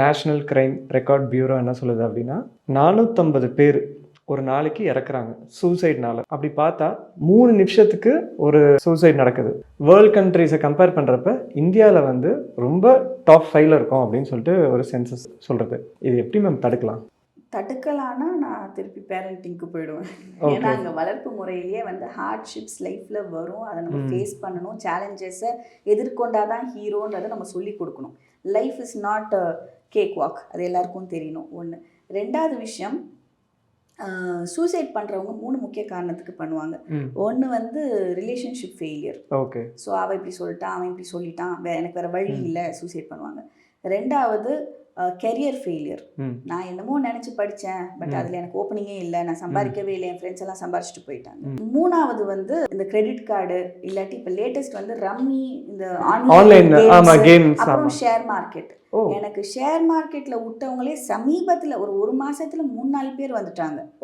National crime record bureau என்ன சொல்லுது அப்படின்னா 450 பேர் ஒரு நாளைக்கு இறக்குறாங்க சூசைட்னால. அப்படி பார்த்தா 3 நிமிஷத்துக்கு ஒரு சூசைட் நடக்குது. வேர்ல்ட் கண்ட்ரிஸை கம்பேர் பண்ணுறப்ப இந்தியாவில் வந்து ரொம்ப டாப் 5ல இருக்கும் அப்படின்னு சொல்லிட்டு ஒரு சென்சஸ் சொல்கிறது. இது எப்படி மேம் தடுக்கலாம்? தடுக்கலான்னா நான் திருப்பி பேரண்டிங்க்கு போயிடுவேன். ஏன்னா அங்கே வளர்ப்பு முறையிலேயே வந்து ஹார்ட்ஷிப்ஸ் லைஃப்பில் வரும், அதை நம்ம ஃபேஸ் பண்ணணும், சேலஞ்சஸை எதிர்கொண்டாதான் ஹீரோன்றதை நம்ம சொல்லி கொடுக்கணும். Life is not a cake walk, அது எல்லாருக்கும் தெரியணும். ஒன்று. ரெண்டாவது விஷயம், சூசைட் பண்ணுறவங்க 3 முக்கிய காரணத்துக்கு பண்ணுவாங்க. ஒன்று வந்து ரிலேஷன்ஷிப் ஃபெயிலியர். ஓகே. ஸோ அவள் இப்படி சொல்லிட்டான், அவன் இப்படி சொல்லிட்டான், எனக்கு வேறு வழி இல்லை, சூசைட் பண்ணுவாங்க. ரெண்டாவது கெரியர் ஃபெயிலியர். நான் என்னமோ நினச்சி படித்தேன், பட் அதில் எனக்கு ஓப்பனிங்கே இல்லை, நான் சம்பாதிக்கவே இல்லை, என் ஃப்ரெண்ட்ஸ் எல்லாம் சம்பாரிச்சிட்டு போயிட்டாங்க. மூணாவது வந்து இந்த கிரெடிட் கார்டு, இல்லாட்டி இப்போ லேட்டஸ்ட் வந்து ரம்மி, இந்த ஆன்லைன் கேம்ஸ், அப்புறம் ஷேர் மார்க்கெட். எனக்கு ஷேர் மார்க்கெட்டில் விட்டவங்களே சமீபத்தில் ஒரு மாதத்தில் 3-4 பேர் வந்துட்டாங்க.